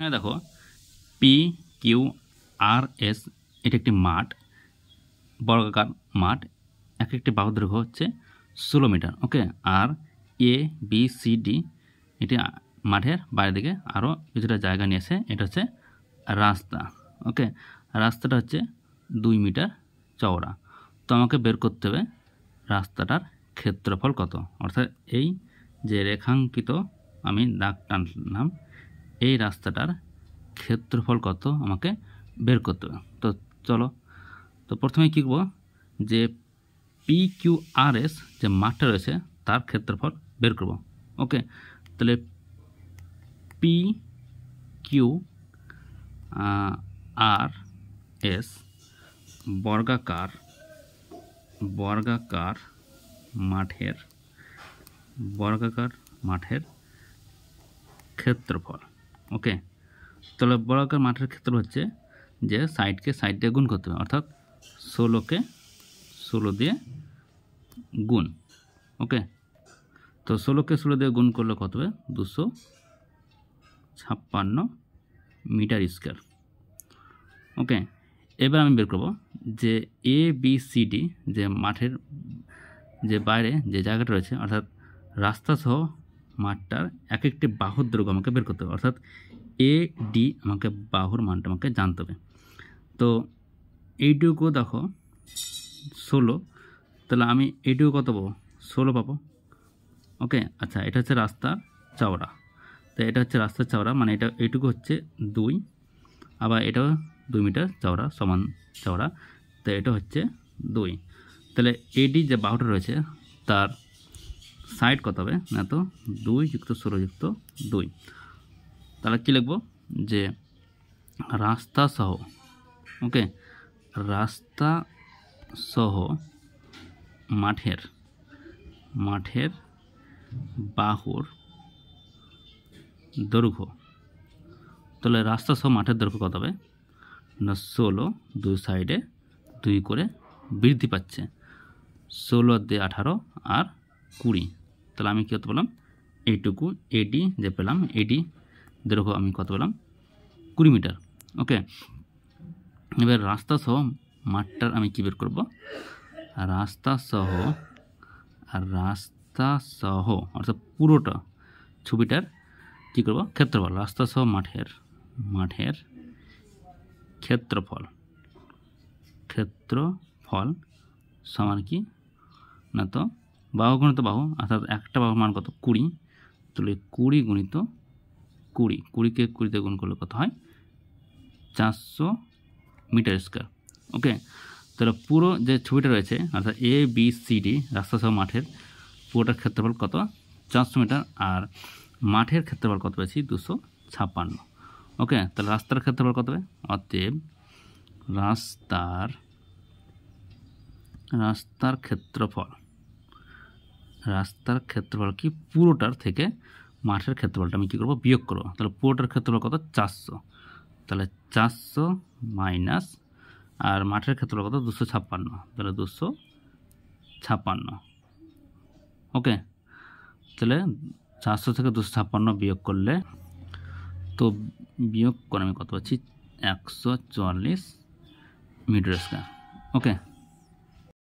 হ্যাঁ দেখো P Q R S এটা একটি মাঠ, বর্গাকার মাঠ, এক একটি বাহুর দৈর্ঘ্য হচ্ছে 16 metre. Okay, R A B C D এটি মাঠের বাইরের দিকে আরও কিছুটা জায়গা নিয়েছে, এটা হচ্ছে রাস্তা। ওকে, রাস্তাটা হচ্ছে 2 মিটার চওড়া। তো আমাকে বের করতে হবে রাস্তাটার ক্ষেত্রফল কত, অর্থাৎ এই যে রেখাঙ্কিত আমি দাগ টানলাম এই রাস্তাটার ক্ষেত্রফল কত আমাকে বের করতে হবে। তো চলো, তো প্রথমে কী করবো, যে পি কিউ আর এস যে মাঠটা রয়েছে তার ক্ষেত্রফল বের করব। ওকে, তাহলে পি কিউ আর এস বর্গাকার মাঠের ক্ষেত্রফল। ওকে, তাহলে বর্গাকার মাঠের ক্ষেত্রফল হচ্ছে যে সাইডকে সাইড দিয়ে গুণ করতে হবে, অর্থাৎ 16কে 16 দিয়ে গুণ। ওকে, তো 16কে 16 দিয়ে গুণ করলে কত হবে, 256 মিটার স্কোয়ার। ওকে, এবার আমি বের করব যে এ বি সি ডি যে মাঠের যে বাইরে যে জায়গাটা রয়েছে, অর্থাৎ রাস্তা সহ মাঠটার এক একটি বাহুর দৈর্ঘ্য আমাকে বের করতে হবে, অর্থাৎ এ ডি আমাকে বাহুর মানটা আমাকে জানতে হবে। তো এইটুকু দেখো 16, তাহলে আমি এইটুকু কত পাবো, 16 পাবো। ওকে, আচ্ছা, এটা হচ্ছে রাস্তার চওড়া, তো এটা হচ্ছে রাস্তার চওড়া, মানে এটা এইটুকু হচ্ছে 2, আবার এটাও 2 মিটার চওড়া সমান চওড়া, তো এটা হচ্ছে 2। তাহলে এডি যে বাহুটা রয়েছে তার সাইড কত হবে না, তো 2 যুক্ত 16 যুক্ত 2। তাহলে কী লিখব, যে রাস্তা সহ, ওকে, রাস্তা সহ মাঠের বাহুর দৈর্ঘ্য। তাহলে রাস্তা সহ মাঠের দৈর্ঘ্য কত হবে না, 16, দুই সাইডে 2 করে বৃদ্ধি পাচ্ছে, 16 দিয়ে 18 আর 20। তাহলে আমি কী কত পেলাম, এইটুকু এডি যে পেলাম, এডি দৈর্ঘ্য আমি কত পেলাম, 20 মিটার। ওকে, এবার রাস্তা সহ মাঠটার আমি কী বের করব, রাস্তা সহ অর্থাৎ পুরোটা ছবিটার কী করব, ক্ষেত্রফল। রাস্তা সহ মাঠের ক্ষেত্রফল সমান কি না, তো বাহু গুণিত বাহু, অর্থাৎ একটা বাহুর মান কত, 20। তাহলে 20 গুণিত 20, 20কে 20 দিয়ে গুণ করলে কত হয়, 400 মিটার স্কোয়ার। ওকে, তাহলে পুরো যে ছবিটা রয়েছে, অর্থাৎ এ বি সি ডি রাস্তা সহ মাঠের পুরোটার ক্ষেত্রফল কত, 400 মিটার, আর মাঠের ক্ষেত্রফল কত পেয়েছি, 256। ওকে, তাহলে রাস্তার ক্ষেত্রফল কত হবে, অতএব রাস্তার ক্ষেত্রফল কি, পুরোটার থেকে মাঠের ক্ষেত্রফলটা আমি কী করবো, বিয়োগ করবো। তাহলে পুরোটার ক্ষেত্রফল কত, 400, তাহলে 400 মাইনাস, আর মাঠের ক্ষেত্রফল কত, 256, তাহলে 256। ওকে, তাহলে 400 থেকে 256 বিয়োগ করলে, তো বিয়োগ করে আমি কত পাচ্ছি, 144 মিটার স্কোয়ার। ওকে।